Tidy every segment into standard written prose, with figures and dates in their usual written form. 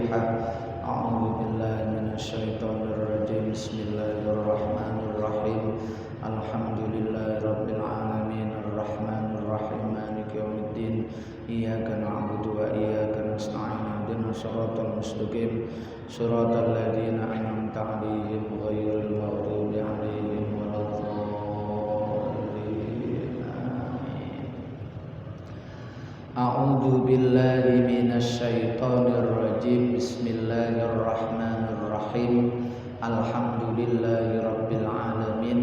Al-Fatihah. A'udzu billahi minasyaitonir rajim. Bismillahirrahmanirrahim. Alhamdulillahirabbil alamin arrahmanir rahim maliki yaumiddin. Iyyaka na'budu wa iyyaka nasta'in. Ihdinas siratal mustaqim. Shiratal ladzina an'amta 'alaihim ghairil maghdubi 'alaihim waladdallin. Amin. A'udzu billahi minasy syaithanir rajim. Bismillahirrahmanirrahim. Alhamdulillahirabbil alamin.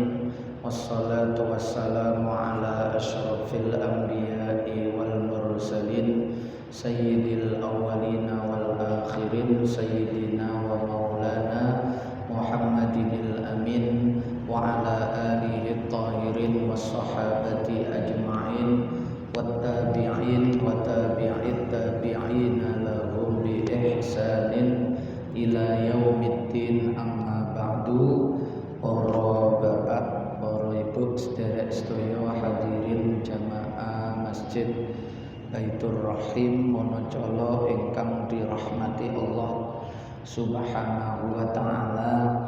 Wassalatu wassalamu ala asyrafil anbiya'i wal mursalin sayyidil awwalina wal akhirin sayyidina wa maulana Muhammadinil amin wa ala alihi tahirin wassahabati ajma'in wattabi'in wa tabi'it tabi'ina lahum bi ihsanin ila yaumiddin. Amma ba'du. Para ibu sederek sedaya hadirin jamaah Masjid Baitur Rahim Wonocolo ingkang dirahmati Allah Subhanahu wa taala.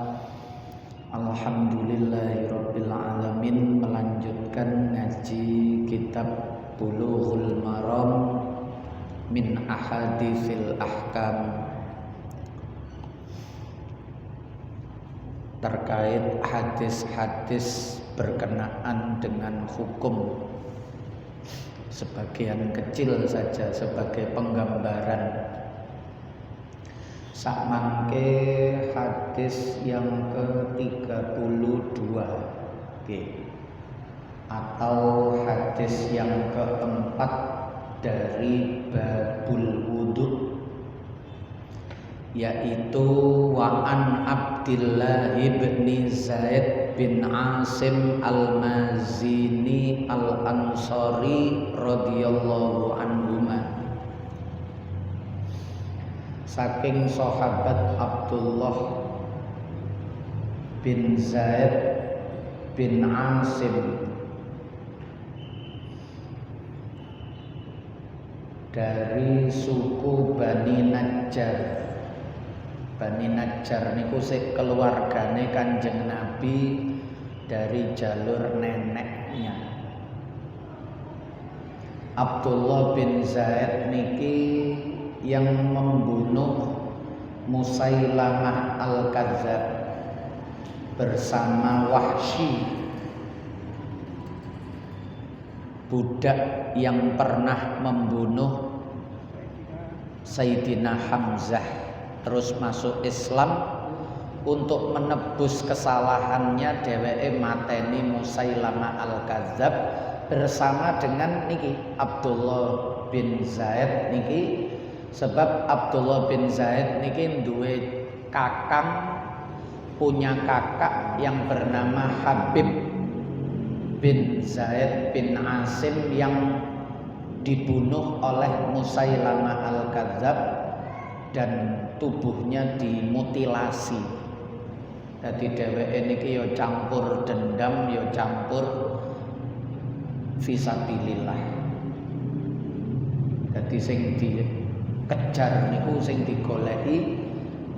Alhamdulillahirabbil alamin, melanjutkan ngaji kitab Bulughul Maram min Ahaditsil Ahkam, terkait hadis-hadis berkenaan dengan hukum. Sebagian kecil saja sebagai penggambaran. Sakmangke hadis yang ke-32 atau hadis yang keempat dari babul wudu, yaitu wa an Abdillah bin Zaid bin Asim al-Mazini al-Ansari radhiyallahu anhuma, saking sahabat Abdullah bin Zaid bin Asim dari suku Bani Najjar. Bani Najjar niku sik keluargane Kanjeng Nabi dari jalur neneknya. Abdullah bin Zaid niki yang membunuh Musailamah al-Kadzdzab bersama Wahsy, budak yang pernah membunuh Sayyidina Hamzah, terus masuk Islam. Untuk menebus kesalahannya dheweke mateni Musailamah al-Kadzdzab bersama dengan niki Abdullah bin Zaid niki. Sebab Abdullah bin Zaid niki duwe kakang, punya kakak yang bernama Habib bin Zaid bin Asim yang dibunuh oleh Musailamah al-Kadzdzab dan tubuhnya dimutilasi. Dadi dheweke niki ya campur dendam, ya campur fisabilillah. Dadi sing dikejar niku, sing digoleki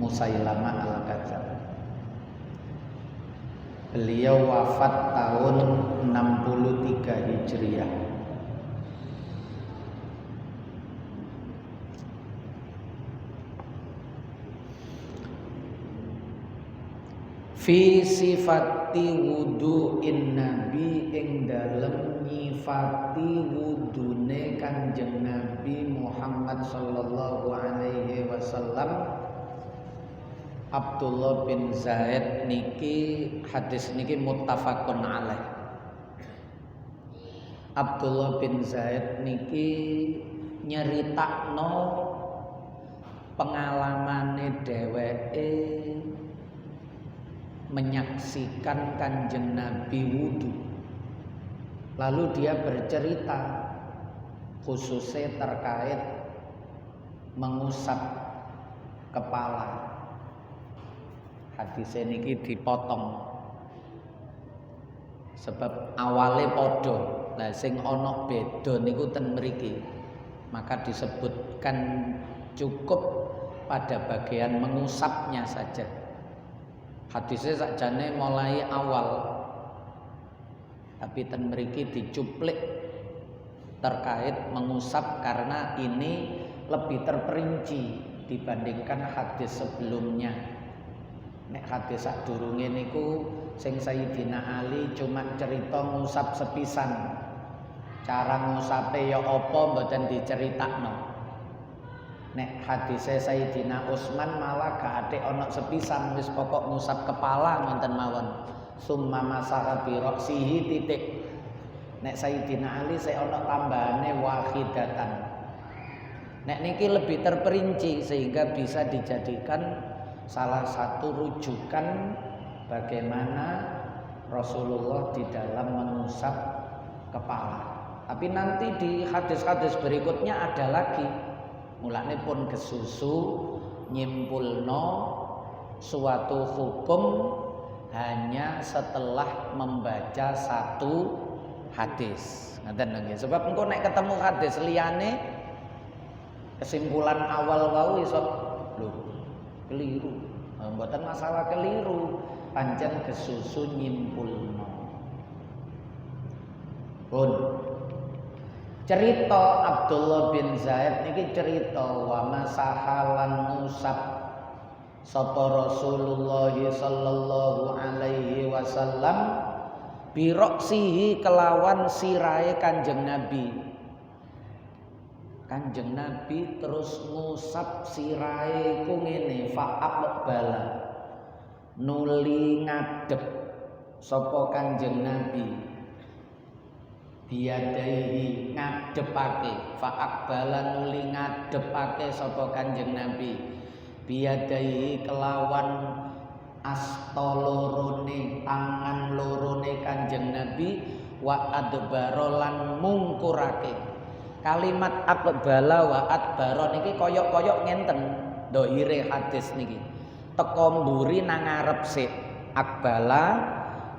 Musailamah al-Kadzdzab. Beliau wafat tahun 63 Hijriah. Fi sifati wudu'in Nabi, ing dalem nyifati wudune Kanjeng Nabi Muhammad sallallahu alaihi wasallam. Abdullah bin Zaid niki, hadis niki muttafaqun alaih. Abdullah bin Zaid niki nyeritakno pengalamane dheweke menyaksikan Kanjeng Nabi wudu. Lalu dia bercerita khususnya terkait mengusap kepala. Hadis niki dipotong sebab awale padha. Lah sing ana beda niku ten mriki. Maka disebutkan cukup pada bagian mengusapnya saja. Hadisnya sakjane mulai awal, tapi ten mriki dicuplik terkait mengusap karena ini lebih terperinci dibandingkan hadis sebelumnya. Nek hadis sadurunge niku sing Sayyidina Ali cuma cerita ngusap sepisan. Cara ngusape ya apa mboten diceritakno. Nek hadise Sayyidina Utsman malah gak ate ana sepisan, wis pokok ngusap kepala ngoten mawon. Summa masaha bi ra'sihi titik. Nek Sayyidina Ali saya ana tambahane wahidatan. Nek niki lebih terperinci sehingga bisa dijadikan salah satu rujukan bagaimana Rasulullah di dalam mengusap kepala. Tapi nanti di hadis-hadis berikutnya ada lagi. Mulane pun kesusu nyimpulno suatu hukum hanya setelah membaca satu hadis. Ngoten nggih. Sebab engko nek ketemu hadis liyane kesimpulan awal wau iso lho keliru. Mboten masalah keliru, pancen kesusu nyimpulno. Pun cerita Abdullah bin Zaid niki cerita wa masahalan ngusap sapa Rasulullah sallallahu alaihi wasallam biroksihi kelawan sirahe Kanjeng Nabi. Kanjeng Nabi terus ngusap sirahe ku ngene fa'aqbala nuli ngadep sapa Kanjeng Nabi biadaihi ngadepake fa'aqbala nuli ngadepake sapa Kanjeng Nabi biadaihi kelawan asta lorone tangan lorone Kanjeng Nabi wa adbara lan mungkurake. Kalimat aqbala wa adbara niki koyok-koyok ngenten dohire hadis niki. Teka mburi nang ngarep sik aqbala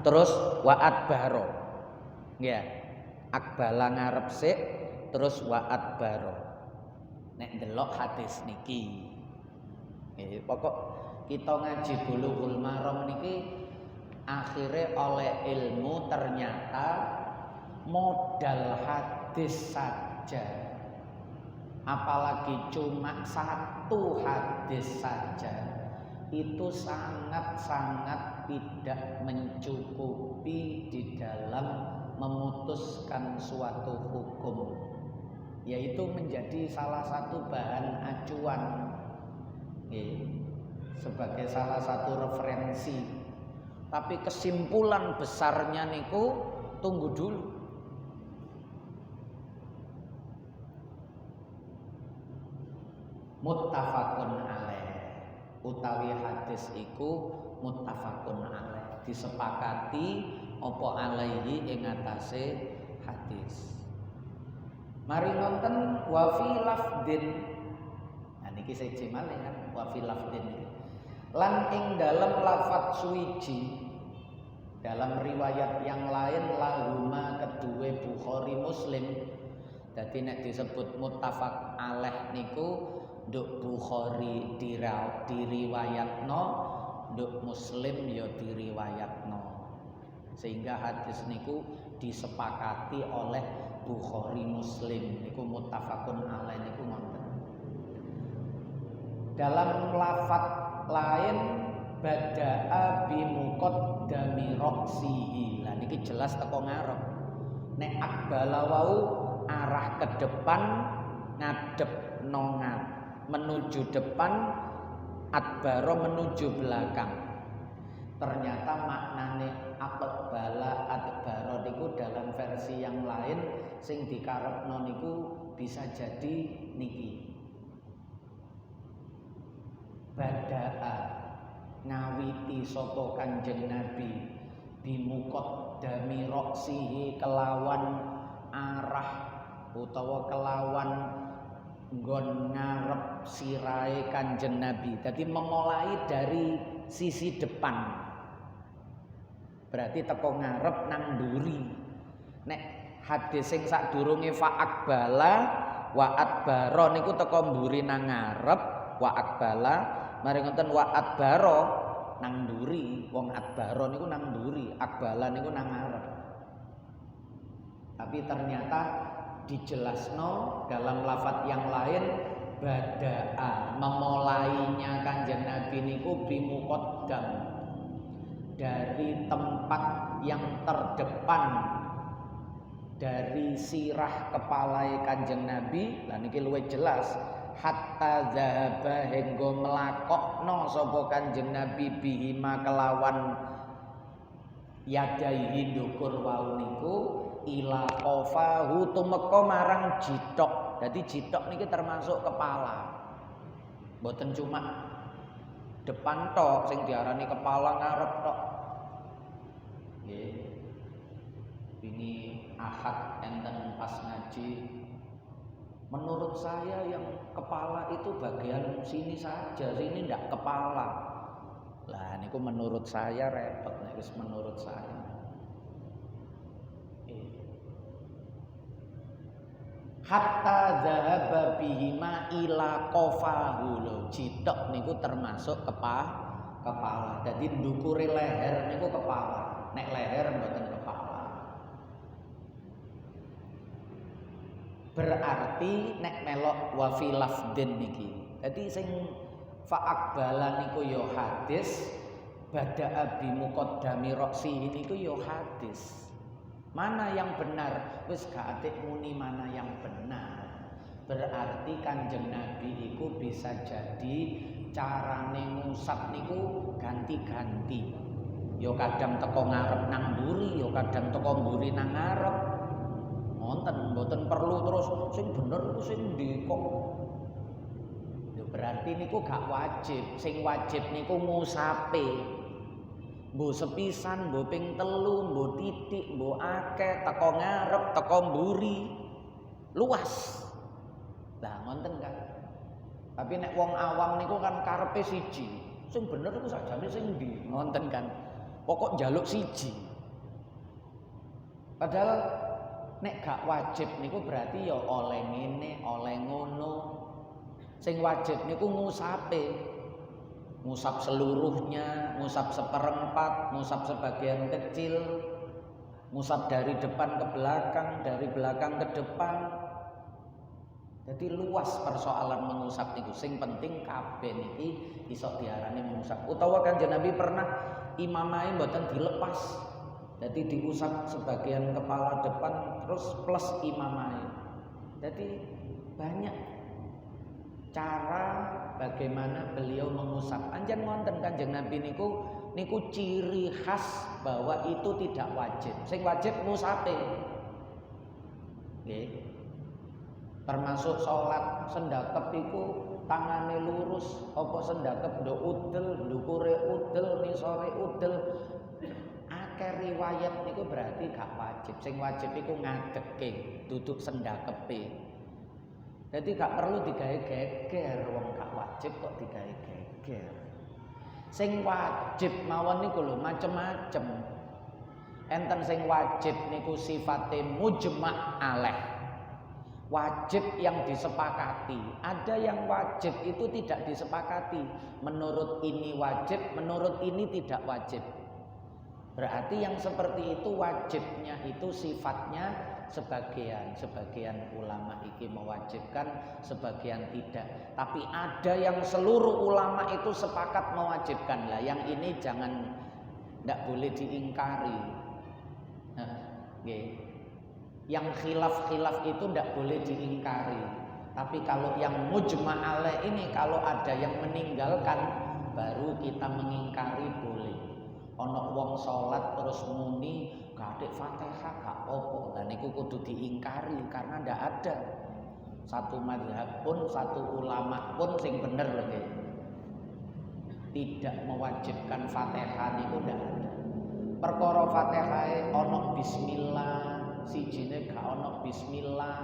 terus wa adbara. Nggih. Aqbala ngarep sik terus wa adbara. Nek ndelok hadis niki. Nggih, pokok kita ngaji Bulughul Maram niki akhirnya oleh ilmu ternyata modal hadis saja, apalagi cuma satu hadis saja itu sangat-sangat tidak mencukupi di dalam memutuskan suatu hukum, yaitu menjadi salah satu bahan acuan sebagai salah satu referensi. Tapi kesimpulan besarnya niku tunggu dulu. Muttafaqun alaih utawi hadis iku muttafaqun alaih disepakati apa alaihi ing atase hadis. Mari nonton wa fi lafdin. Nah niki siji malih kan wa fi lafdin iki. Lan ing dalam lafaz suwiji dalam riwayat yang lain lahuma kedue Bukhari Muslim. Dadi nek disebut muttafaq alaih niku nduk Bukhari diriwayatno, nduk Muslim ya diriwayatno. Sehingga hadis niku disepakati oleh Bukhari Muslim niku muttafaqun alaih niku ngoten. Dalam lafaz lain bada'a bi muqaddami ra'sihi. Lah niki jelas teko ngarep. Nek aqbala wau arah ke depan ngadep nongat menuju depan, adbaro menuju belakang. Ternyata maknane aqbala adbaro niku dalam versi yang lain sing dikarepno niku bisa jadi niki. Bada'a ngawiti sapa Kanjeng Nabi bimuqaddami ra'sihi kelawan arah utawa kelawan nggon ngarep sirahe Kanjeng Nabi. Jadi memulai dari sisi depan. Berarti teko ngarep nang mburi. Nek hadis sing sadurunge fa aqbala wa adbara niku teko mburi nang ngarep, wa akbala mari ngoten wa adbaro nang nduri. Wong adbaro niku nang nduri, akbala niku nang ngarep. Tapi ternyata dijelasno dalam lafadz yang lain, bada'a memulainya Kanjeng Nabi niku bimuqaddam, dari tempat yang terdepan dari sirah kepala Kanjeng Nabi. Lah niki luwih jelas, hatta zahaba hingga melakokno sapa Kanjeng Nabi bihima kelawan yadaihi ndukur wau niku ila qafahu tumeka marang jitok. Dadi jitok niki termasuk kepala. Mboten cuma depan tok sing diarani kepala ngarep tok. Nggih. Ini Ahad enten pas ngaji, menurut saya yang kepala itu bagian sini saja, sini ndak kepala. Lah niku menurut saya repot, nek wis menurut saya. Hatta zahaba bihima ila qafahu, lho jitok niku termasuk kepala. Jadi ndukure leher niku kepala, nek leher mboten kepala. Berarti nek melok wa fi lafdin niki. Dadi sing fa'aqbala niku ya hadis, bada'a bi muqaddami ra'si niku ya hadis. Mana yang benar? Wis gak atik muni mana yang benar. Berarti Kanjeng Nabi iku bisa jadi carane ngusap niku ganti-ganti. Yo kadang teko ngarep nang mburi, yo kadang teko mburi nang ngarep. Wonten mboten perlu terus sing bener iku sing ndi kok. Yo berarti niku gak wajib. Sing wajib niku ngusape. Mbok sepisan, mbok ping telu, mbok titik, mbok akeh, teko ngarep, teko mburi. Luas. Lah ngoten kan. Tapi nek wong awam niku kan karepe siji. Sing bener iku sakjane sing ndi? Ngoten kan. Pokok njaluk siji. Padahal nek gak wajib niku berarti ya oleh ngene, oleh ngono. Sing wajib niku ngusape. Ngusap seluruhnya, ngusap seperempat, ngusap sebagian kecil, ngusap dari depan ke belakang, dari belakang ke depan. Jadi luas persoalan mengusap niku. Sing penting kabeh niki iso diarani mengusap. Utawa Kanjeng Nabi pernah imamai mboten dilepas. Jadi diusap sebagian kepala depan terus plus imamai. Jadi banyak cara bagaimana beliau mengusap. Anjen wonten Kanjeng Nabi niku ciri khas bahwa itu tidak wajib. Sing wajib ngusape. Nggih. Termasuk salat sendakep iku tangane lurus, apa sendakep nduk udel, ndukure udel, nisore udel. Akeh riwayat niku berarti gak wajib. Sing wajib iku ngadekke, duduk sendakepe. Jadi gak perlu digawe geger, wong gak wajib kok digawe geger. Sing wajib mawon niku lho macem-macem. Enten sing wajib niku sifate mujma' alaih. Wajib yang disepakati. Ada yang wajib itu tidak disepakati. Menurut ini wajib, menurut ini tidak wajib. Berarti yang seperti itu wajibnya itu sifatnya sebagian ulama iki mewajibkan, sebagian tidak. Tapi ada yang seluruh ulama itu sepakat mewajibkan. Lah yang ini jangan, tidak boleh diingkari. Nah, okay. Yang khilaf-khilaf itu tidak boleh diingkari. Tapi kalau yang mujma' alaih ini, kalau ada yang meninggalkan, baru kita mengingkari boleh. Ono wong salat terus muni gak ada Fatihah gak apa-apa. Lah niku kudu diingkari karena ndak ada satu mazhab pun, satu ulama pun sing bener lho nggih. Tidak mewajibkan Fatihah niku ndak ada. Perkara Fatihah ono bismillah, sijine gak ono bismillah.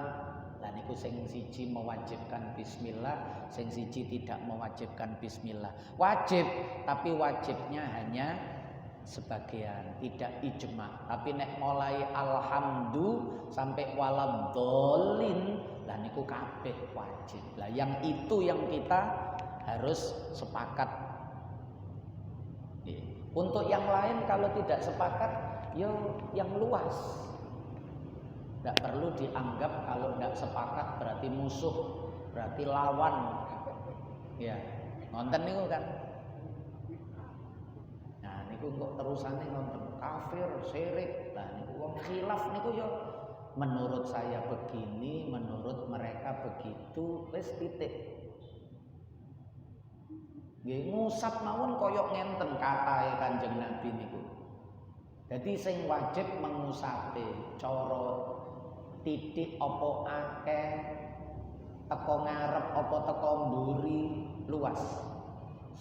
Lah niku sing siji mewajibkan bismillah, sing siji tidak mewajibkan bismillah. Wajib, tapi wajibnya hanya sebagian, tidak ijma. Tapi nek mulai alhamdu sampai waladhdallin, lah niku kabeh wajib. Lah yang itu yang kita harus sepakat. Untuk yang lain kalau tidak sepakat, ya yang luas. Tidak perlu dianggap kalau tidak sepakat berarti musuh, berarti lawan. Ya, nonton niku kan. Nah, niku kok terusane nonton kafir, syirik. Nah, niku wong khilaf niku ya menurut saya begini, menurut mereka begitu, wis titik. Nggih, ngusap mawon koyok ngenten katahe Kanjeng Nabi niku. Dadi sing wajib mengusape cara titik apa akeh, teko ngarep apa teko mburi luas.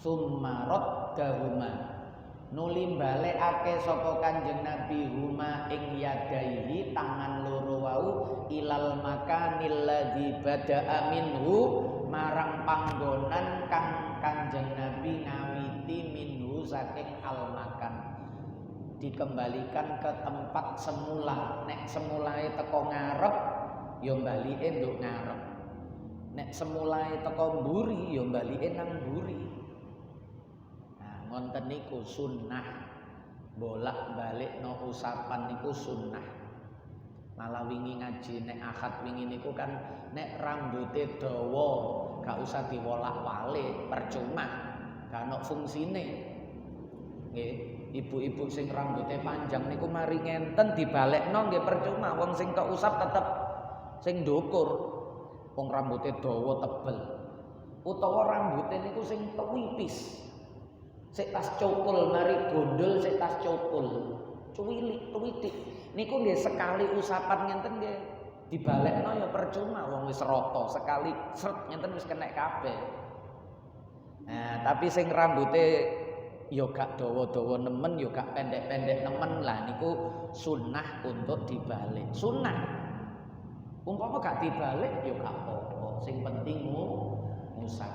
Summarot dahuma nuli balekake sapa Kanjeng Nabi huma ing yadaihi tangan loro wau ilal makanil ladzi bada'a minhu marang panggonan kang Kanjeng Nabi ngawiti minhu saking al makan, dikembalikan ke tempat semula. Nek semulae teko ngarep ya balike nduk ngarep, nek semulae teko mburi ya balike nang mburi. Ngonten niku sunnah, bolak-balik no usapan niku sunnah. Malah wingi ngaji nek akad wingi niku kan nek rambuté dawa gak usah diwolak-walik, percuma, gak ono fungsine. Nggih, ibu-ibu sing rambutnya panjang niku mari ngenten dibalekno nggih percuma, wong sing keusap tetep sing ndukur. Wong rambutnya dawa tebel. Utawa rambutnya niku sing tuwipis. Sik tas cukul mari gondol sik tas cukul. Cuwilik tuwitik. Niku nggih sekali usapan ngenten nggih dibalekno ya percuma, wong wis rata sekali sret ngenten wis kenek kabeh. Nah, tapi sing rambute ya gak dawa-dawa nemen ya gak pendek-pendek nemen lah niku sunnah untuk dibalik. Sunnah. Umpama gak dibalik ya gak apa-apa. Sing penting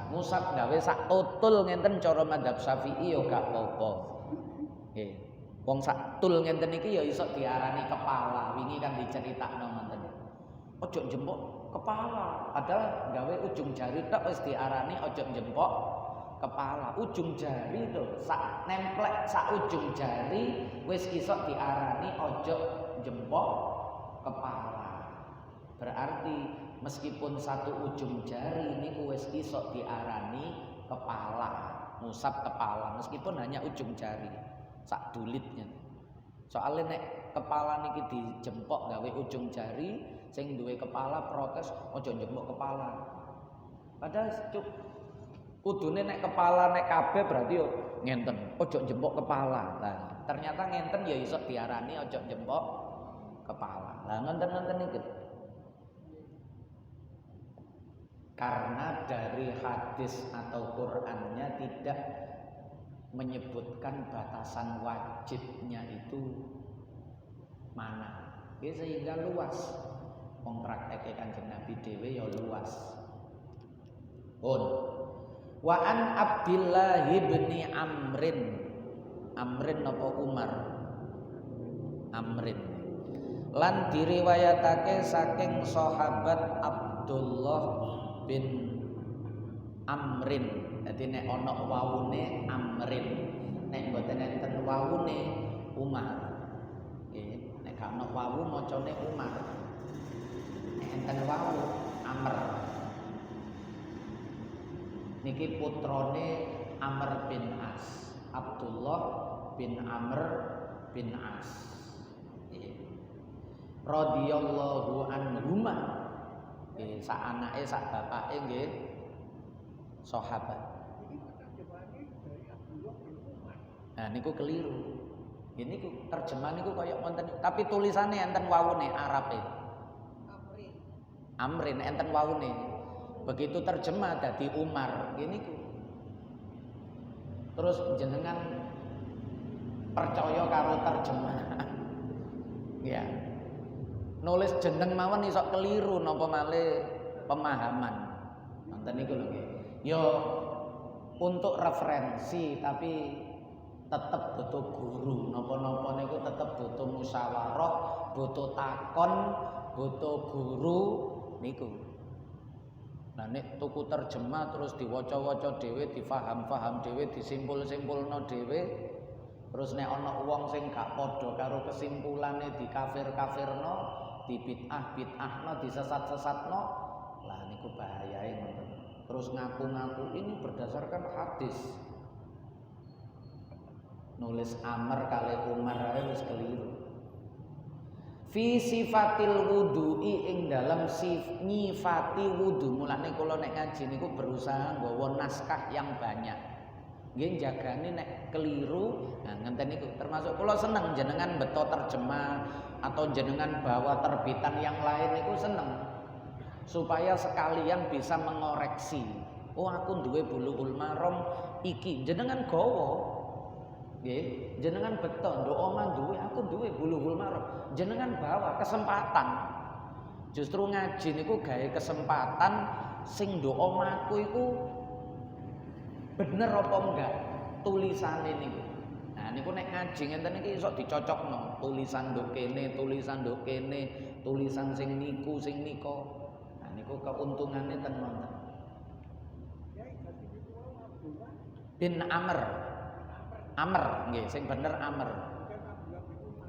musab gawe sak tutul ngenten cara madzhab Syafi'i ya gak apa-apa. Nggih. Wong sak tul ngenten iki ya iso diarani kepala. Wingi kan diceritakno ngoten. Ojo jempok kepala, padahal gawe ujung jari tok wis diarani ojo jempok kepala. Ujung jari to sak nemplek sak ujung jari wis iso diarani ojo jempok kepala. Berarti meskipun satu ujung jari niku wis iso diarani kepala, ngusap kepala meskipun hanya ujung jari sak dulitnya. Soalnya nek kepala niki dijempok gawe ujung jari, sing duwe kepala protes ojo jempok kepala. Padahal kudune nek kepala nek kabeh berarti yo ngenten, ojo jempok kepala. Nah, ternyata ngenten ya iso diarani ojo jempok kepala. Lah ngenten-ngenten iki. Karena dari hadis atau Qur'annya tidak menyebutkan batasan wajibnya itu mana, sehingga luas. Wong prakteke Kanjeng Nabi dhewe ya luas. Pun wa an Abdillah bin Amrin napa Umar Amrin lan diriwayatake saking sahabat Abdullah bin Amrin. Jadi nek ana wawune Amrin, nek mboten enten wawune Umar. Nggih, nek gak ana wawu macane Umar. Nek enten wawu Amr. Niki putrane Amr bin As, Abdullah bin Amr bin As. Nggih. Radhiyallahu anhuma. Nggih, sak anake sak bapake nggih sahabat. Nah niku keliru. Ini terjemahan niku kaya wonten, tapi tulisannya enten wawune Arabe. Amrin enten wawune. Begitu terjemah dadi Umar. Ini ku. Terus jenengan percaya karo terjemahan. Ya. Nulis jeneng mawon iso keliru napa malih pemahaman. Nonton niku lho nggih. Yo untuk referensi tapi tetap butuh guru. Napa-napa niku tetap butuh musyawarah, butuh takon, butuh guru niku. Nah nek tuku terjemah terus diwaca-waca dhewe, difaham-faham dhewe, disimpul-simpulno dhewe, terus nek ana wong sing gak padha karo kesimpulane dikafir-kafirno, dibid'ah-bid'ahno, disesat-sesatno, lah niku bahayae ngoten. Terus ngaku-ngaku ini berdasarkan hadis. Nulis Amr kali Umar ae wis keliru. Fi sifatil wudu'i ing dalam nyifati wudu. Mulane kula nek ngaji niku berusaha nggawa naskah yang banyak. Nggih jagani nek keliru, nah ngenten niku termasuk kula seneng jenengan beto terjemah atau jenengan bawa terbitan yang lain niku seneng. Supaya sekalian bisa mengoreksi. Oh aku duwe bulughul maram iki jenengan gawa. Nggih, jenengan beto ndok omah duwe, aku duwe bulughul maram. Jenengan bawa kesempatan. Justru ngaji niku gawe kesempatan sing ndok omahku iku bener apa enggak tulisane niku. Nah niku nek ngaji ngenten iki iso dicocokno, tulisan ndok kene, tulisan ndok kene, tulisan sing niku, sing nika. Nah niku keuntungane ten wonten. Bin Amr, nggih, sing bener Amr.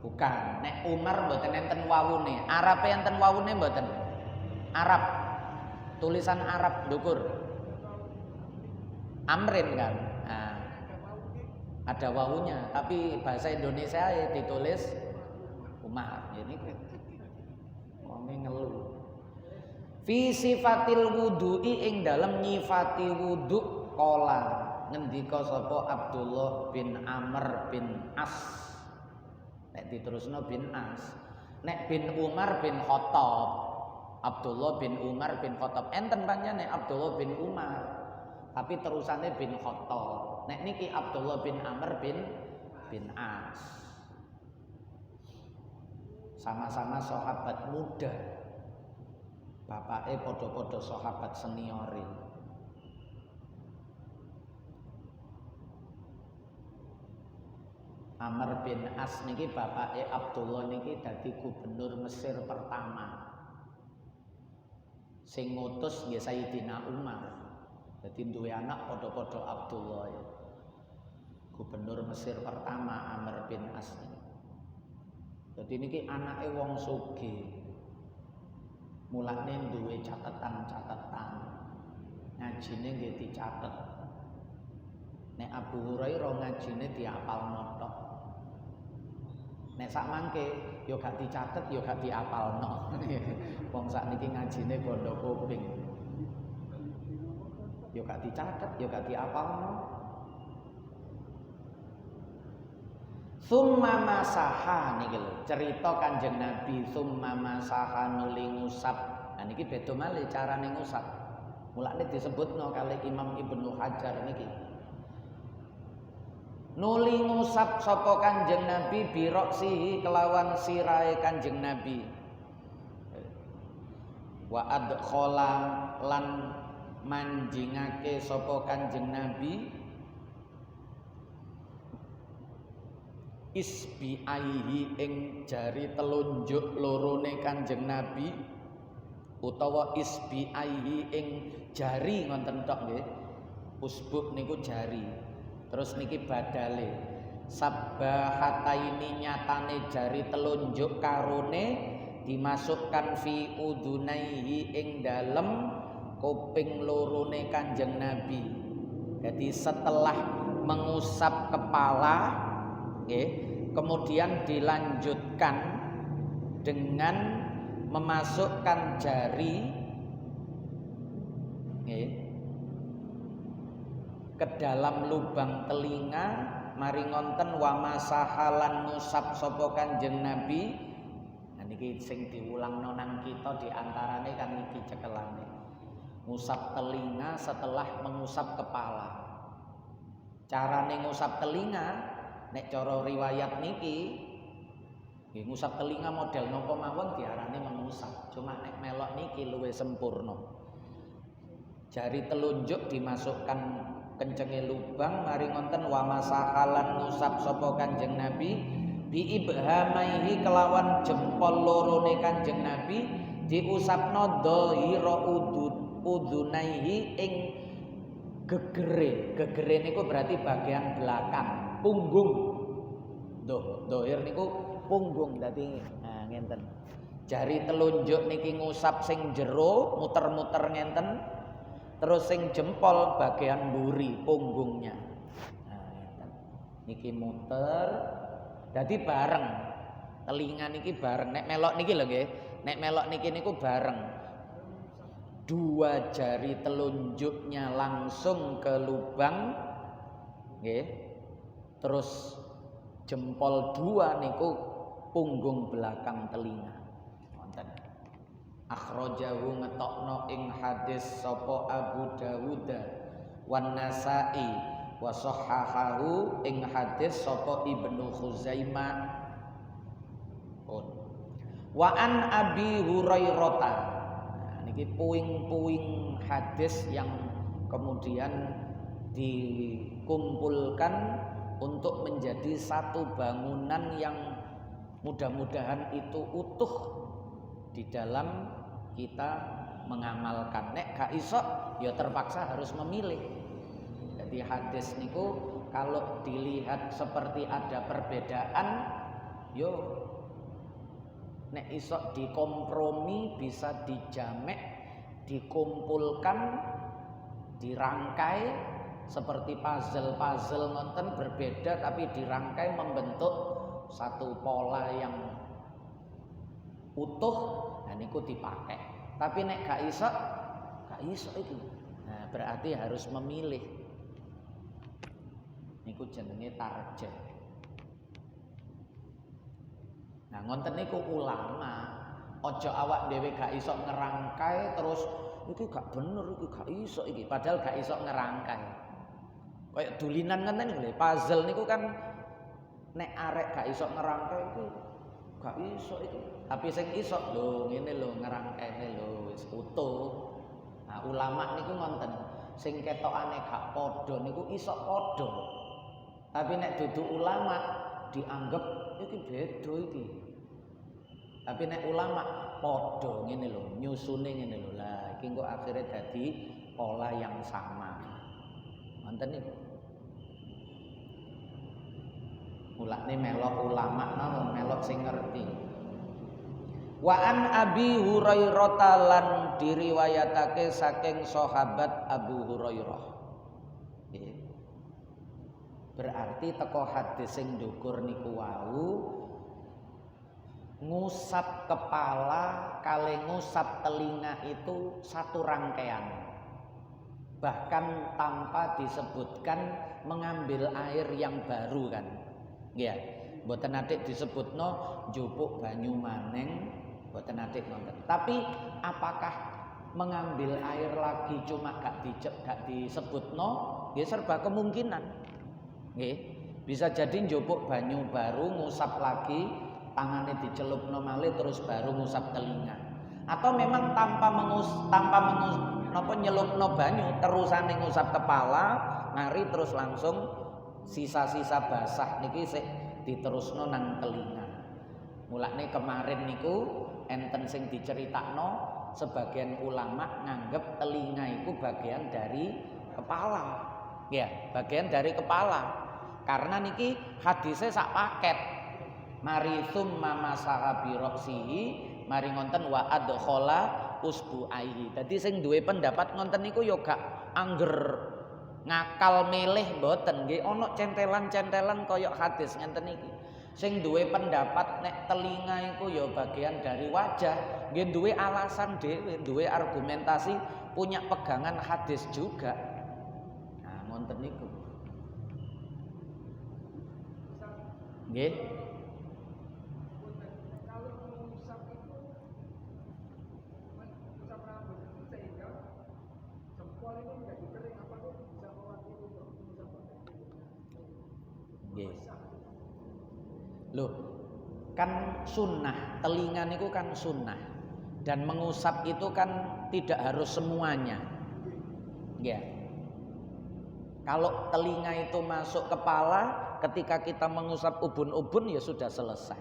Bukan, nek Umar mboten enten wawune. Arabe enten wawune mboten. Arab. Tulisan Arab ndukur. Amrin kan. Nah, ada wawunya, tapi bahasa Indonesia ya ditulis Umar. Ini wonge ngeluh. Fi sifatil wudu'i ing dalem nyifati wudu qala ngendika sapa Abdullah bin Amr bin As. Nek diterusno bin As. Nek bin Umar bin Khattab. Abdullah bin Umar bin Khattab. Enten panjane Abdullah bin Umar. Tapi terusane bin Khattab. Nek niki Abdullah bin Amr bin As. Sama-sama sahabat muda. Bapake padha-padha sahabat seniore. Amr bin As niki bapake Abdullah niki dadi gubernur Mesir pertama. Sing ngutus nggih Sayyidina Umar. Dadi duwe anak padha-padha Abdullah. Gubernur Mesir pertama Amr bin As niki. Dadi niki anake wong sugih. Mulane duwe catatan-catatan. Ngajine nggih dicatet. Nek Abu Hurairah ngajine diapalno tok. Nek sak mangke yo gak dicatet yo gak diapalno. Wong sakniki ngajine bondo kuping. Yo gak dicatet yo gak diapalno. Summa masaha niki lho, cerita Kanjeng Nabi summa masaha nuli ngusap. Nah niki beda malih carane ngusap. Mulane disebutno kali Imam Ibnu Hajar niki. Nuli ngusap sapa Kanjeng Nabi biroksihi kelawan sirahe Kanjeng Nabi. Wa adkhala lan manjingake sapa Kanjeng Nabi isbiaihi ing jari telunjuk lorone Kanjeng Nabi utawa isbiaihi ing jari ngoten tok nggih. Usbuk niku jari. Terus niki badale sabbahataini nyatane jari telunjuk karone dimasukkan fi udunaihi ing dalem kuping lorone Kanjeng Nabi. Jadi setelah mengusap kepala kemudian dilanjutkan dengan memasukkan jari ke dalam lubang telinga mari ngonten wa masahalan ngusap sapa Kanjeng Nabi. Nah niki sing diulangno nang kita diantarane kan niki cekelane. Ngusap telinga setelah mengusap kepala. Carane ngusap telinga nek cara riwayat niki nggih ngusap telinga model napa mawon diarani mengusap. Cuma nek melok niki luwih sempurna. Jari telunjuk dimasukkan kencenge lubang mari ngonten wa masahalan ngusap sapa Kanjeng Nabi bi ibhamaihi kelawan jempol lorone Kanjeng Nabi diusapno dhahira udunaihi ing gegere. Gegere niku berarti bagian belakang, punggung. Dohir niku punggung dadi ngenten. Jari telunjuk niki ngusap sing jero, muter-muter ngenten. Terus sing jempol bagian mburi punggungnya. Ngenten. Niki muter dadi bareng. Telinga niki bareng. Nek melok niki lho nggih. Nek melok niki niku bareng. Dua jari telunjuknya langsung ke lubang nggih. Terus jempol dua niku punggung belakang telinga. Wonten. Akhrajahu ngetokno ing hadis sapa Abu Dawud wan Nasa'i wa sahahahu ing hadis sapa Ibnu Khuzaimah. Wa an Abi Hurairah. Niki puing-puing hadis yang kemudian dikumpulkan untuk menjadi satu bangunan yang mudah-mudahan itu utuh di dalam kita mengamalkan. Nek gak iso ya terpaksa harus memilih. Jadi hadis niku kalau dilihat seperti ada perbedaan, yo nek iso dikompromi, bisa dijamek, dikumpulkan, dirangkai seperti puzzle-puzzle ngonten berbeda tapi dirangkai membentuk satu pola yang utuh. Nah niku dipakai. Tapi nek gak iso itu. Nah berarti harus memilih. Niku jenenge tarjih. Nah ngonten niku ulama, ojo awak dhewe gak iso ngerangkai terus iki gak bener, iki gak iso iki, padahal gak iso ngerangkai. Kayak dulinan ngenten lho, puzzle niku kan nek arek gak iso ngerangkai iki gak iso iki. Tapi sing iso lho ngene lho ngerangkaine lho wis utuh. Nah ulama niku ngonten, sing ketokane gak padha niku iso padha. Tapi nek dudu ulama dianggap iki beda iki. Tapi nek ulama padha ngene lho, nyusune ngene lho. Lah iki kok akhire dadi pola yang sama. Wonten niku. Mulane melok ulama mawon, melok sing ngerti. Wa an Abi Hurairah lan diriwayatake saking sahabat Abu Hurairah. Berarti teko hadis sing ndukur niku wau ngusap kepala kali ngusap telinga itu satu rangkaian. Bahkan tanpa disebutkan mengambil air yang baru kan. Ya, mboten nate disebutno njupuk banyu maneng, mboten nate nonton. Tapi apakah mengambil air lagi cuma gak disebutno? Ya serba kemungkinan. Nggih, bisa jadi njupuk banyu baru ngusap lagi, tangannya dicelupno malih terus baru ngusap telinga. Atau memang tanpa nyelupno banyu terusane ngusap kepala, mari terus langsung sisa-sisa basah niki sik diterusno nang telinga. Mulane kemarin niku enten sing diceritakno sebagian ulama nganggep telinga iku bagian dari kepala. Ya, bagian dari kepala. Karena niki hadisnya sak paket. Mari summa masaha bi ra'sihi, mari ngonten wa adkhala usbu'aihi. Dadi sing duwe pendapat ngonten niku yo gak angger ngakal milih mboten nggih, ana centelan-centelan kaya hadis ngenten iki. Sing duwe pendapat nek telinga iku ya bagian dari wajah, nggih duwe alasan dhewe, duwe argumentasi, punya pegangan hadis juga. Nah, ngoten niku. Nggih. Loh, kan sunnah, telinga niku kan sunnah. Dan mengusap itu kan tidak harus semuanya. Ya. Kalau telinga itu masuk kepala, ketika kita mengusap ubun-ubun ya sudah selesai.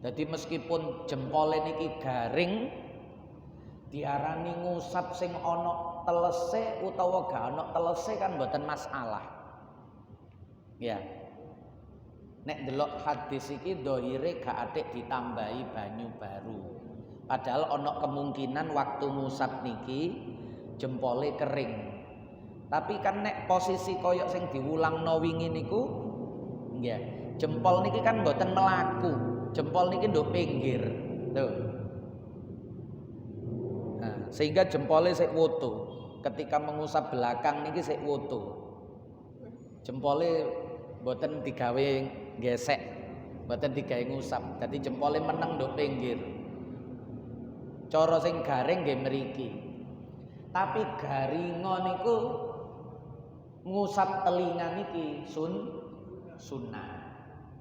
Jadi meskipun jempol niki garing, Diarani ngusap sing ana telese utawa gak ana telese kan mboten masalah. Ya. Nek delok hadis iki dohire gak atik ditambahi banyu baru. Padahal ana kemungkinan waktu ngusap niki jempole kering. Tapi kan nek posisi koyok sing diwulangno wingi niku nggih, jempol niki kan mboten melaku. Jempol niki nduk pinggir. Tuh. Sehingga jempolnya sik woto. Ketika mengusap belakang niki sik woto. Jempolnya mboten digawe gesek, mboten digawe ngusap. Jadi jempolnya meneng nduk pinggir. Cara sing garing nggih mriki. Tapi garinga niku ngusap telinga niki sunnah.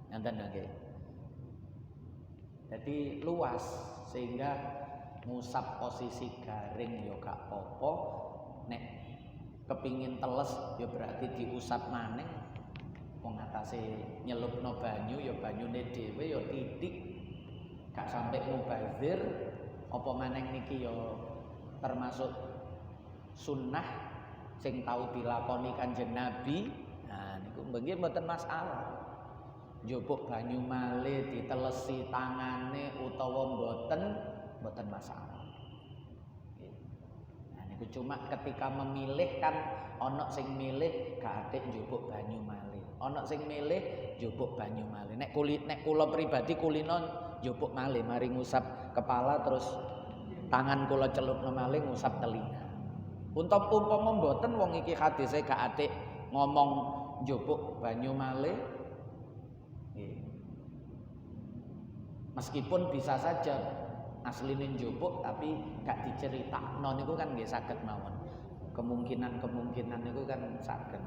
Ngoten nggih. Jadi luas sehingga ngusap posisi garing ya gak apa-apa, nek kepingin teles ya berarti diusap maneh. Wong atase nyelupno banyu ya banyune dhewe ya titik, gak sampai mubazir. Apa maneh niki ya termasuk sunnah sing tau dilakoni Kanjeng Nabi. Nah niku mbengi mboten masalah. Njupuk banyu malih ditelesi tangane utawa mboten masalah. Nah niku cuma ketika memilih kan ana sing milih gak atik njupuk banyu malih. Ana sing milih njupuk banyu malih. Nek kula pribadi kulino njupuk malih mari ngusap kepala terus tangan kula celupno malih ngusap telinga. Umpama mboten wong iki hadise gak atik ngomong njupuk banyu malih. Meskipun bisa saja asline njupuk tapi gak diceritakno niku kan nggih saged mawon. Kemungkinan niku kan saged.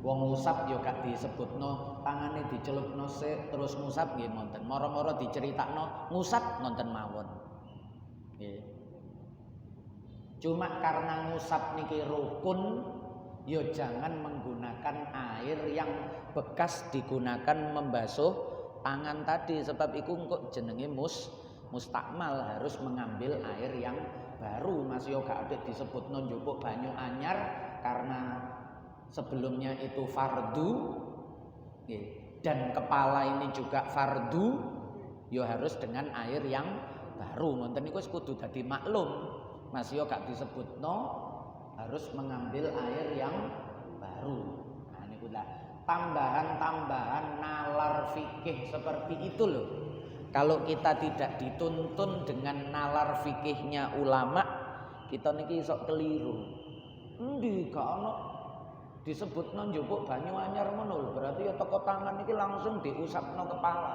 Wong ngusap ya gak disebutno tangane dicelupno sik terus ngusap nggih wonten. Mara-mara diceritakno ngusap wonten mawon. Nggih. Cuma karena ngusap niki rukun, ya jangan menggunakan air yang bekas digunakan membasuh tangan tadi, sebab itu kok jenenge mustakmal, harus mengambil air yang baru. Mas yo gak adik disebut njupuk banyu anyar karena sebelumnya itu fardu dan kepala ini juga fardu, yo harus dengan air yang baru. Ngoten niku wis kudu dadi maklum. Mas yo gak disebutno harus mengambil air yang baru. Nah niku lah tambahan-tambahan nalar fikih seperti itu loh. Kalau kita tidak dituntun dengan nalar fikihnya ulama, kita niki sok keliru. Endi gak ono disebutno njupuk banyu anyar ngono, berarti ya teko tangan niki langsung diusapno kepala.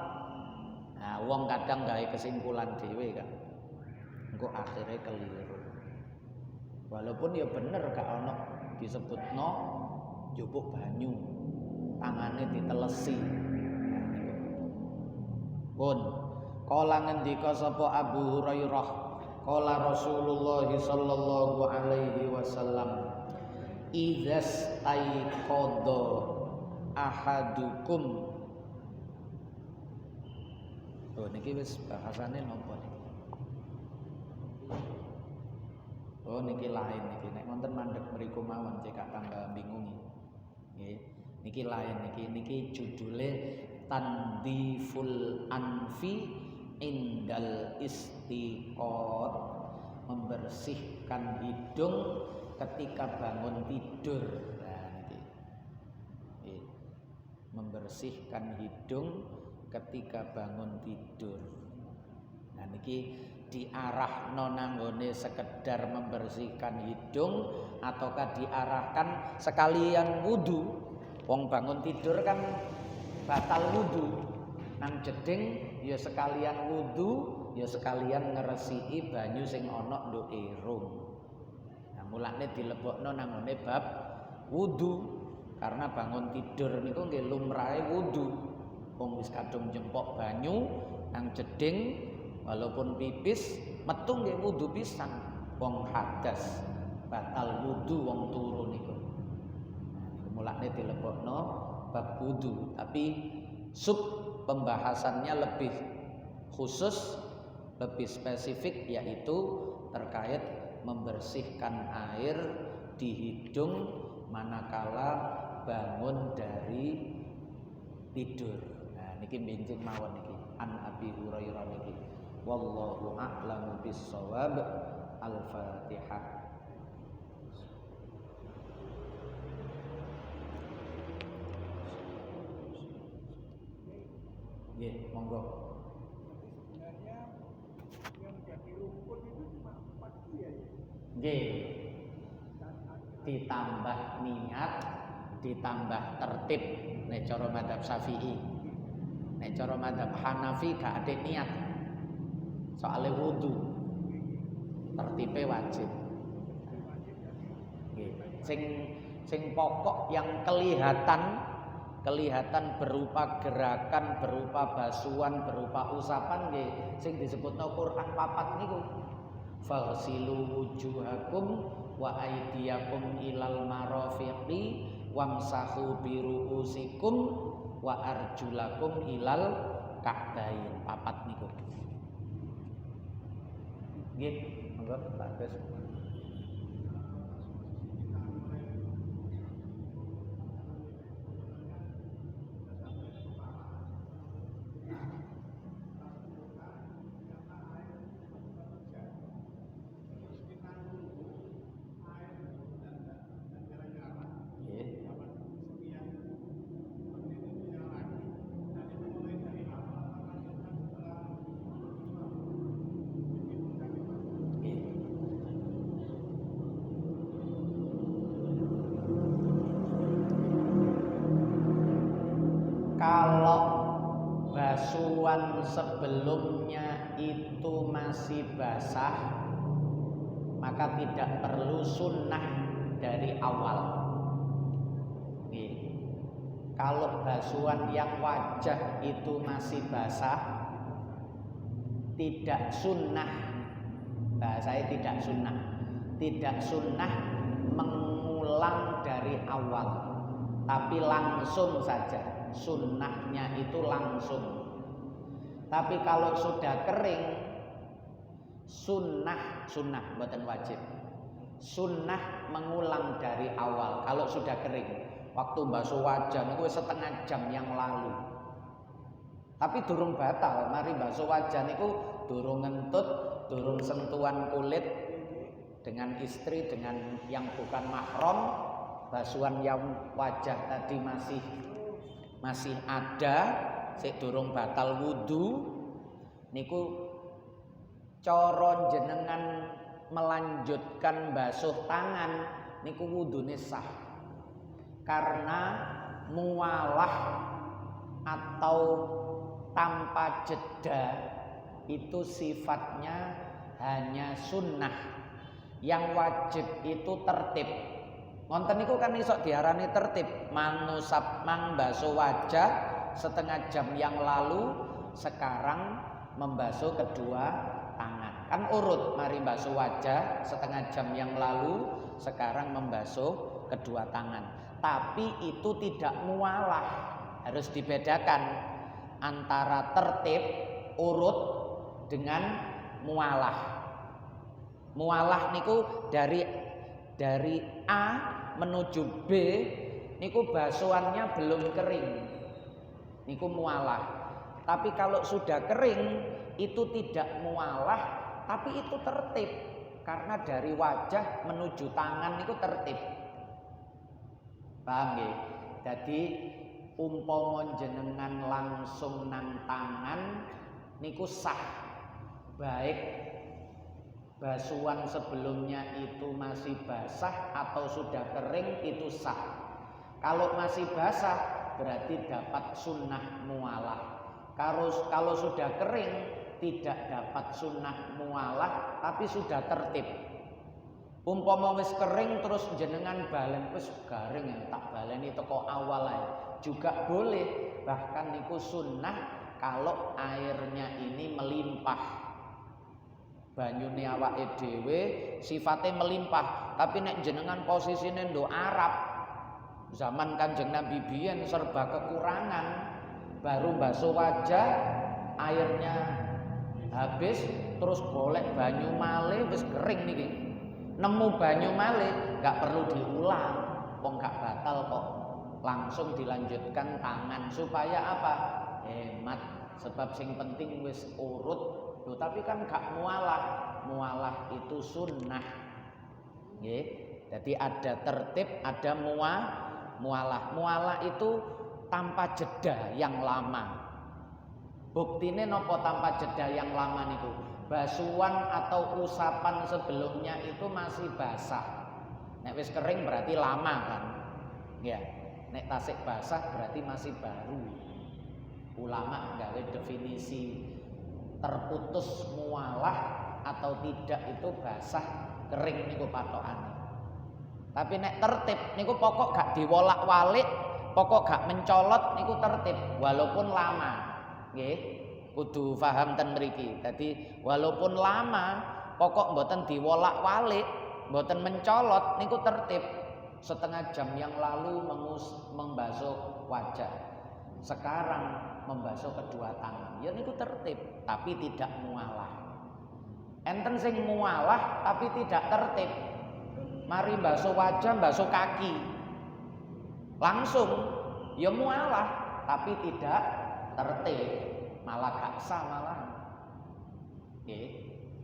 Nah, wong kadang gawe kesimpulan dhewe kan. Engko akhirnya keliru. Walaupun ya bener gak ono disebutno njupuk banyu, tangane ditelesi. Pun kala ngendika sapa Abu Hurairah, kala Rasulullah sallallahu alaihi wasallam, idzas taiqadha ahadukum. Oh niki wis bahasane napa niki? Oh niki lain niki, nek wonten mandeg mriku mawon cekak tambah bingung. Nggih. Niki lain niki judule Tandiful Anfi Indal Istiqot, membersihkan hidung ketika bangun tidur. Nah niki. Membersihkan hidung ketika bangun tidur. Nah niki diarahno nanggone sekedar membersihkan hidung ataukah diarahkan sekalian wudu. Wong bangun tidur kan batal wudu, nang jeding ya sekalian wudu, ya sekalian ngresiki banyu sing ana nduk irung. Nah mulane dilebokno nanggone bab wudu, karena bangun tidur niku nggih lumrahe wudu. Wong wis kadung jempok banyu nang jeding walaupun pipis metu nggih wudu pisan. Wong hadas batal wudu wong turu niku. Mulane dilebokno bab wudu, tapi sub pembahasannya lebih khusus Lebih spesifik yaitu terkait membersihkan air di hidung manakala bangun dari tidur. Nah niki benjing mawon niki an Abi Hurairah niki. Wallahu a'lamu bis-shawab. Al-Fatihah. Nggih, monggo. Sebenarnya yang jadi rukun itu cuma 4 ya. Nggih. Ditambah niat, ditambah tertib nek cara mazhab Syafi'i. Nek cara mazhab Hanafi gak ada niat. Soale wudu. Tertibe wajib. Nggih. Sing pokok yang kelihatan berupa gerakan, berupa basuhan, berupa usapan nggih sing disebutna Quran papat niku. Faghsilu wujuhakum wa aydiyakum ilal marafiqi wamsahu bi ru'usikum wa arjulakum ilal ka'bain. Papat niku. Nggih, monggo Pak Gus. Kalau basuhan sebelumnya itu masih basah, maka tidak perlu sunnah dari awal. Nih, kalau basuhan yang wajah itu masih basah, tidak sunnah. Bahasanya tidak sunnah mengulang dari awal, tapi langsung saja. Sunnahnya itu langsung. Tapi kalau sudah kering, sunnah bukan wajib. Sunnah mengulang dari awal. Kalau sudah kering, waktu basuh wajah itu setengah jam yang lalu. Tapi durung batal. Mari basuh wajah itu durung ngentut, durung sentuhan kulit dengan istri, dengan yang bukan mahram. Basuhan yang wajah tadi masih ada, sik durung batal wudu niku cara jenengan melanjutkan basuh tangan niku wudune sah. Karena mualah atau tanpa jeda itu sifatnya hanya sunnah. Yang wajib itu tertib. Ngonten niku kan iso diarani tertib. Manusab mang basuh wajah setengah jam yang lalu, sekarang membasuh kedua tangan. Kan urut, mari basuh wajah setengah jam yang lalu, sekarang membasuh kedua tangan. Tapi itu tidak mualah. Harus dibedakan antara tertib urut dengan mualah. Mualah niku dari A menuju B niku basuhannya belum kering, niku mualah. Tapi kalau sudah kering itu tidak mualah, tapi itu tertib. Karena dari wajah menuju tangan niku tertib. Paham nggih? Jadi umpama jenengan langsung nang tangan niku sah. Baik basuhan sebelumnya itu masih basah atau sudah kering itu sah. Kalau masih basah berarti dapat sunnah mualah. Kalau sudah kering tidak dapat sunnah mualah tapi sudah tertib. Umpama wis kering terus jenengan balen wis garing ya tak baleni teko awal ae juga boleh. Bahkan niku sunnah kalau airnya ini melimpah. Banyune awake dhewe sifate melimpah, tapi nek jenengan posisine nduk Arab zaman Kanjeng Nabi biyen serba kekurangan, baru basuh wajah airnya habis terus golek banyu malih wis kering niki. Nemu banyu malih enggak perlu diulang, wong gak batal kok. Langsung dilanjutkan tangan supaya apa? Hemat. Sebab sing penting wis urut. Loh, tapi kan gak mualah. Mualah itu sunnah. Nggih. Jadi ada tertib, ada mualah. Mualah itu tanpa jeda yang lama. Buktine nopo tanpa jeda yang lama niku? Basuhan atau usapan sebelumnya itu masih basah. Nek wis kering berarti lama kan? Ya. Nek tasik basah berarti masih baru. Ulama gawe definisi terputus mualah atau tidak itu basah kering niku patokane. Tapi nek tertib niku pokok gak diwolak-walik, pokok gak mencolot niku tertib walaupun lama. Nggih, kudu paham ten mriki. Dadi walaupun lama, pokok mboten diwolak-walik, mboten mencolot niku tertib. Setengah jam yang lalu membasuh wajah. Sekarang membasuh kedua tangan. Ya niku tertib, tapi tidak mualah. Enten sing mualah tapi tidak tertib. Mari basuh wajah, basuh kaki. Langsung ya mualah tapi tidak tertib. Malah gak sah malah. Nggih,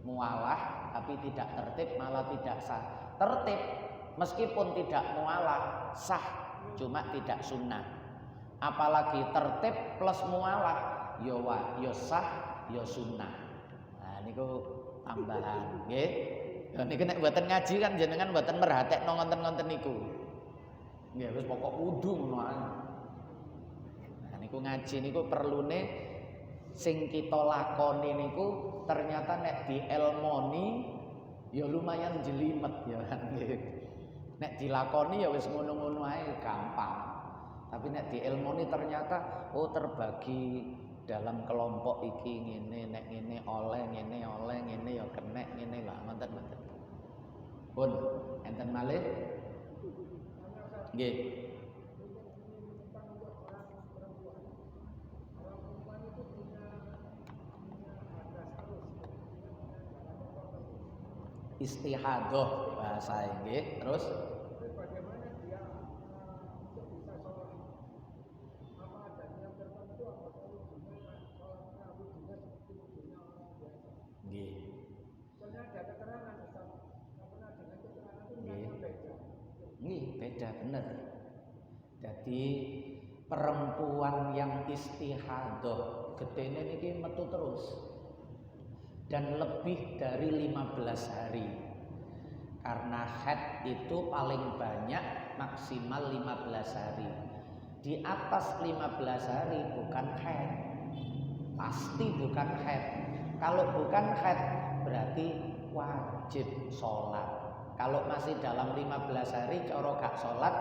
mualah tapi tidak tertib malah tidak sah. Tertib meskipun tidak mualah sah, cuma tidak sunnah. Apalagi tertib plus mualah ya sah ya sunnah. Nah niku tambahan nggih. Lha niku nek mboten ngaji kan jenengan mboten merhatekno ngonten-ngonten niku. Nggih wis pokok wudu ngono ae. Nah niku ngaji niku perlune sing kita lakoni niku ternyata nek dielmoni ya lumayan jelimet ya nggih. Nek dilakoni ya wis ngono-ngono ae gampang. Tapi nek diilmoni ternyata terbagi dalam kelompok iki ngene, nek ngene oleh, ngene ya kenek ngene lah ngoten. Pun enten malih. Nggih. Istihadah bahasa nggih, terus beda bener. Jadi perempuan yang istihadah getene niki metu terus dan lebih dari 15 hari. Karena haid itu paling banyak maksimal 15 hari. Di atas 15 hari bukan haid. Pasti bukan haid. Kalau bukan haid berarti wajib sholat. Kalau masih dalam 15 hari coro gak sholat,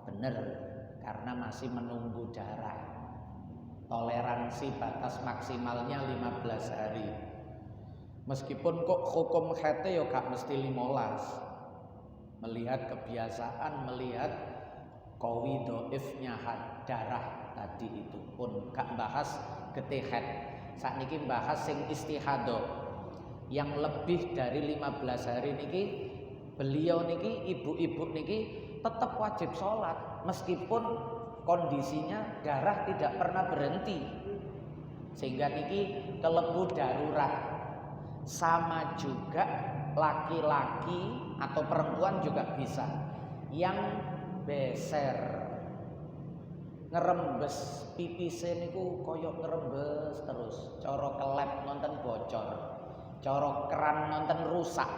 bener, karena masih menunggu darah. Toleransi batas maksimalnya 15 hari. Meskipun kok hukum haidnya ya gak mesti 15. Melihat kebiasaan, melihat qawi dhaifnya darah tadi itu pun gak bahas getih haid. Sakniki bahas sing istihadah. Yang lebih dari 15 hari niki beliau niki, ibu-ibu niki tetap wajib sholat meskipun kondisinya darah tidak pernah berhenti, sehingga niki kelebu darurat. Sama juga laki-laki atau perempuan juga bisa yang beser ngerembes pipise niku koyok ngerembes terus, coro kelep nonton bocor, coro keran nonton rusak.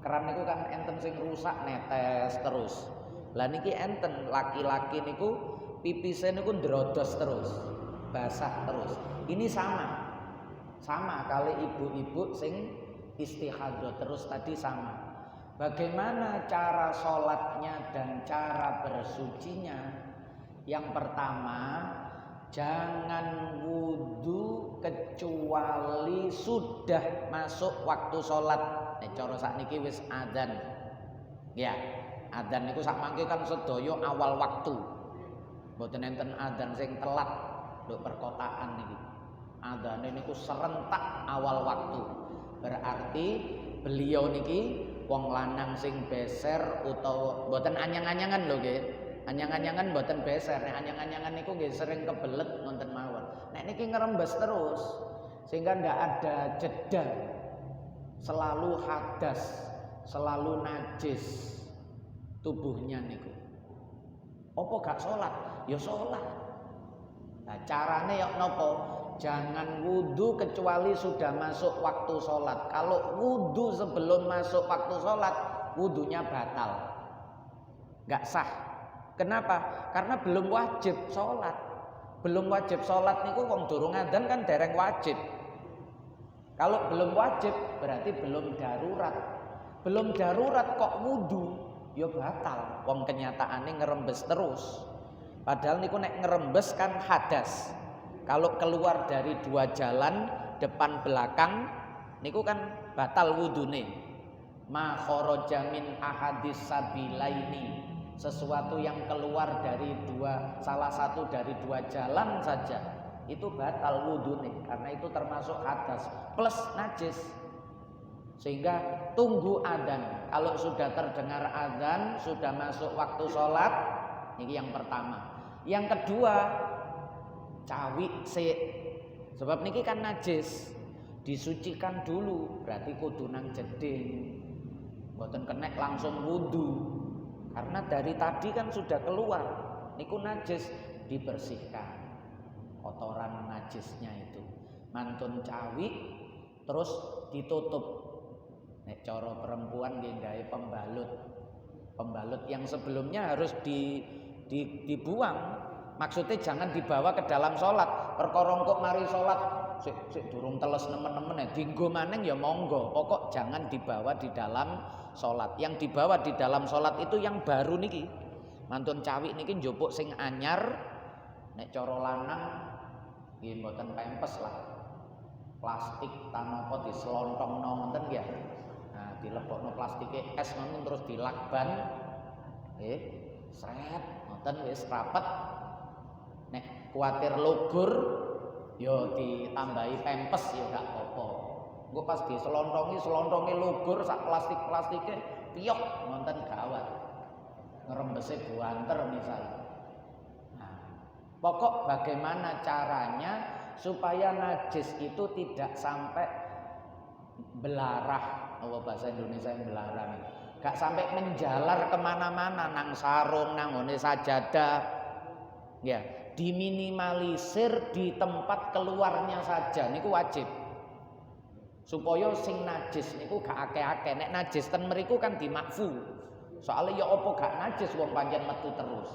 Keran niku kan enten sing rusak netes terus. Lah niki enten laki-laki niku pipise niku ndrodos terus, basah terus. Ini sama kali ibu-ibu sing istihadah terus tadi sama. Bagaimana cara sholatnya dan cara bersucinya? Yang pertama, jangan wudu kecuali sudah masuk waktu sholat. Cara sakniki wis adzan. Ya, adzan niku sak mangke kan sedaya awal waktu. Mboten enten adzan sing telat lho perkotaan niki. Adzane niku serentak awal waktu. Berarti beliau niki wong lanang sing beser utawa mboten anyang-anyangan lho nggih. Anyang-anyangan mboten beser, nek anyang-anyangan niku nggih sering kebelet wonten mawon. Nek niki ngerembes terus sehingga ndak ada jeda. Selalu hadas, selalu najis tubuhnya niku. Apa gak salat? Ya salat. Nah, carane ya napa? Jangan wudu kecuali sudah masuk waktu sholat. Kalau wudu sebelum masuk waktu sholat, wudunya batal, nggak sah. Kenapa? Karena belum wajib sholat. Belum wajib sholat niku wong durung adzan kan dereng wajib. Kalau belum wajib berarti belum darurat. Belum darurat kok wudu, ya batal. Wong kenyataannya ngerembes terus. Padahal niku nek ngerembes kan hadas. Kalau keluar dari dua jalan depan belakang niku kan batal wudune. Ma kharaja min ahadis sabilaini, sesuatu yang keluar dari salah satu dari dua jalan saja itu batal wudune karena itu termasuk hadas plus najis. Sehingga tunggu adzan. Kalau sudah terdengar adzan, sudah masuk waktu sholat, ini yang pertama. Yang kedua, cawik sik. Sebab niki kan najis, disucikan dulu, berarti kudu nang jeding. Mboten kenek langsung wudu. Karena dari tadi kan sudah keluar, niku najis, dibersihkan kotoran najisnya itu. Mantun cawik terus ditutup. Nek cara perempuan nggih gawe pembalut. Pembalut yang sebelumnya harus dibuang. Maksudnya jangan dibawa ke dalam sholat. Perkara kok mari sholat sik durung teles nemen-nemen ya dienggo maneng ya monggo. Pokok jangan dibawa di dalam sholat. Yang dibawa di dalam sholat itu yang baru niki. Mantun cawik niki njupuk sing anyar. Nek cara lanang nggih mboten pempes lah. Plastik tanapa dislontongno ngoten nggih. Nah, dilebokno plastike es ngoten terus dilakban. Nggih, sret ngoten wis rapet. Nek kuatir lugur ya ditambahi pempes ya gak apa-apa. Engko pas diselontongi lugur sak plastik-plastike piyok ngonten gawat. Ngerembese buanter misalnya. Nah, pokok bagaimana caranya supaya najis itu tidak sampai belarah. Apa bahasa Indonesia yang belarah nih? Gak sampai menjalar kemana-mana nang sarung, nang ngone sajadah. Ya, diminimalisir di tempat keluarnya saja niku wajib. Supaya sing najis niku gak akeh-akeh. Nek najis ten mriku kan dimakfu. Soalnya ya apa gak najis wong pancen metu terus.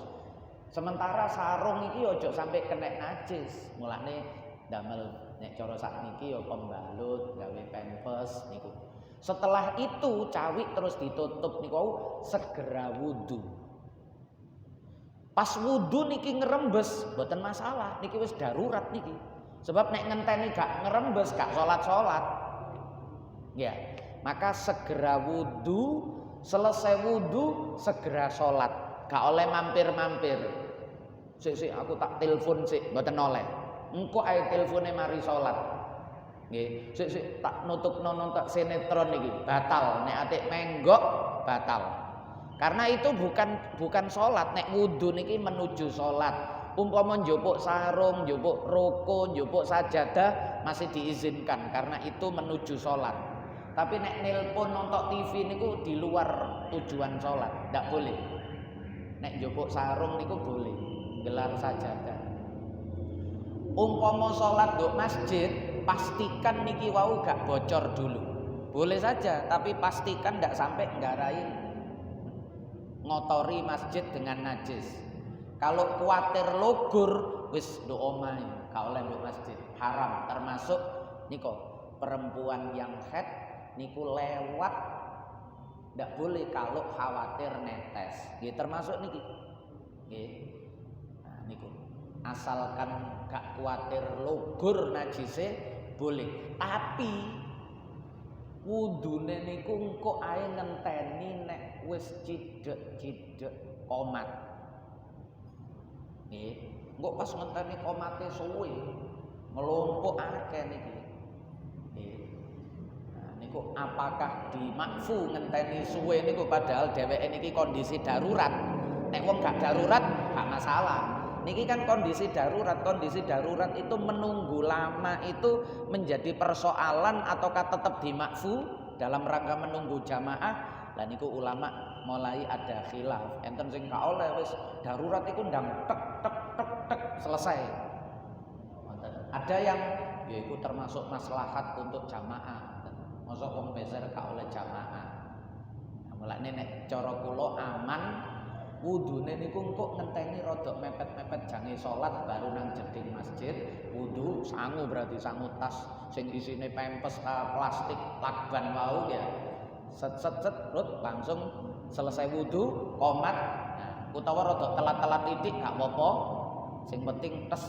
Sementara sarung iki ojo sampai kena najis. Mulane damel nek cara sakniki ya pembalut, gawe pampers niku. Setelah itu cawik terus ditutup niku segera wudu. Pas wudu niki ngerembes, mboten masalah, niki wis darurat niki. Sebab nek ngenteni gak ngerembes, gak salat-salat. Ya, maka segera wudu, selesai wudu segera salat. Gak oleh mampir-mampir. Sik aku tak telepon sik, mboten oleh. Engko ae telefone mari salat. Nggih, sik tak nutupno nonton sinetron niki, batal. Nek atik menggok, batal. Karena itu bukan sholat. Nek wudu niki menuju sholat. Umpama njupuk sarung, njupuk roko, njupuk sajadah masih diizinkan karena itu menuju sholat. Tapi nek nelpon nonton TV niku di luar tujuan sholat, ndak boleh. Nek njupuk sarung niku boleh, gelar sajadah. Umpama sholat di masjid, pastikan niki wau gak bocor dulu. Boleh saja, tapi pastikan ndak sampai nggarai ngotori masjid dengan najis. Kalau kuatir lugur wis do omahe, gak oleh nduk masjid, haram. Termasuk niko perempuan yang haid niku lewat ndak boleh kalau khawatir netes. Nggih termasuk niki. Nggih. Nah niku. Asalkan gak kuatir lugur najise boleh. Tapi wudune niku engko ae ngenteni nek wis cidek-cidek komat. Nggih, engko pas ngenteni komate suwe, ngelompok akeh niki. Nggih. Nah niku apakah dimakfu ngenteni suwe niku padahal dheweke niki kondisi darurat. Nek wong gak darurat gak masalah. Niki kan kondisi darurat itu menunggu lama itu menjadi persoalan ataukah tetap dimakfu dalam rangka menunggu jamaah. Lah niku ulama mulai ada khilaf. Enten sing gak oleh wis darurat iku ndang tek tek tek tek selesai. Ada yang yaiku termasuk maslahat untuk jamaah. Mosok wong beser gak oleh jamaah. Mulane nek cara kula aman wudune niku engko ngenteni rodok mepet-mepet jange salat baru nang jeding masjid. Wudu sangu berarti sangu tas sing isine pempes plastik lakban wau ya. Set langsung selesai wudu qomat. Nah, utawa rodok telat-telat titik gak apa-apa. Sing penting tes.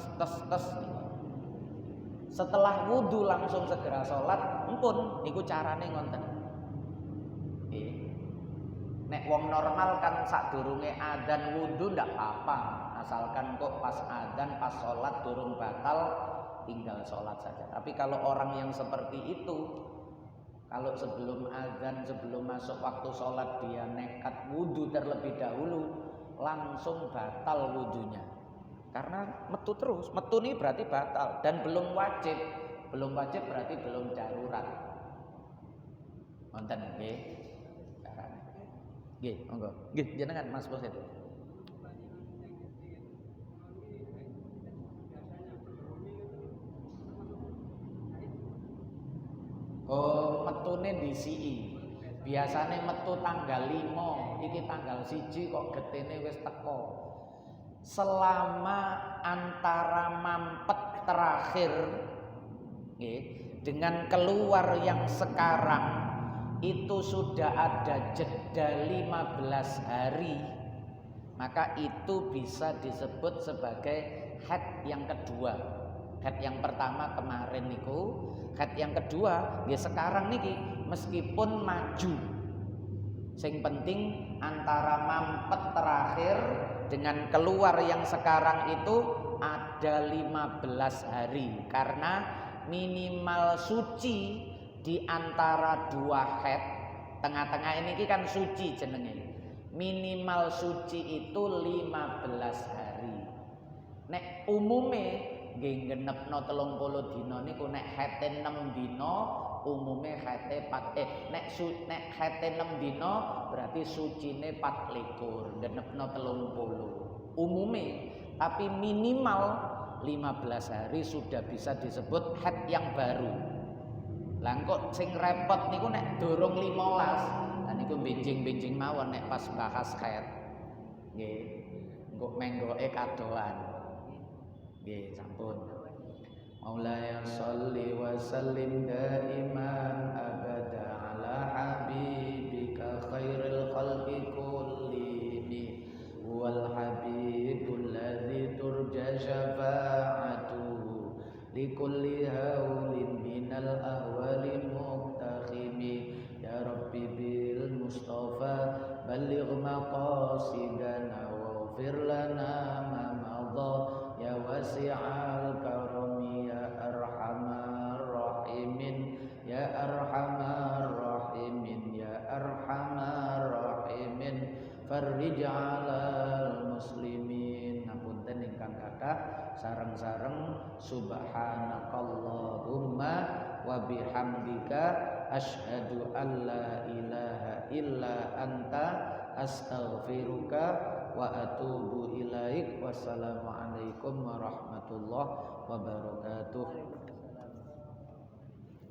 Setelah wudu langsung segera sholat, empun niku carane ngoten. Nek wong normal kan sadurunge adzan wudu ndak apa-apa, asalkan kok pas adzan pas sholat durung batal tinggal sholat saja. Tapi kalau orang yang seperti itu, kalau sebelum adzan sebelum masuk waktu sholat dia nekat wudu terlebih dahulu, langsung batal wudunya. Karena metu terus, metu ini berarti batal dan belum wajib berarti belum darurat. Wonten nggih. Carane. Nggih, monggo. Nggih, jenengan Mas Poset. Oh, metune disiki. Biasane metu tanggal 5, iki tanggal 1 kok getene wis teko. Selama antara mampet terakhir dengan keluar yang sekarang itu sudah ada jeda 15 hari, maka itu bisa disebut sebagai haid yang kedua. Haid yang pertama kemarin niku, haid yang kedua ya sekarang niki meskipun maju. Sing penting antara mampet terakhir dengan keluar yang sekarang itu ada 15 hari. Karena minimal suci di antara dua haid, tengah-tengah ini kan suci jenenge. Minimal suci itu 15 hari. Nek umume nggih genepno 30 dina niku nek haite 6 dina umume haite nek haite 6 dina berarti sucine 24 genepno 30 umume, tapi minimal 15 hari sudah bisa disebut haid yang baru. Lah kok sing repot niku nek durung 15 lah niku benjing-benjing mawon nek pas bahas haid nggih engko menggoke kadoan. Nggih, sampun. Maulaya sholli wa sallim daiman abada ala habibika khairil khalqi kullihim wal habibul ladzi turja syafa'atuhu likulli haulin minal ahwali muqtakhimi ya rabbi bil mustafa balligh maqasidana waghfir lana ma madha ya wasi'al karami ya arhamar rahimin ya arhamar rahimin ya arhamar rahimin farrij 'alal muslimin. Ngapunten ingkang kathah sareng-sareng subhanakallahumma wa bihamdika asyhadu an la ilaha illa anta astaghfiruka wa atubu ilaik. Wassalamualaikum warahmatullahi wabarakatuh.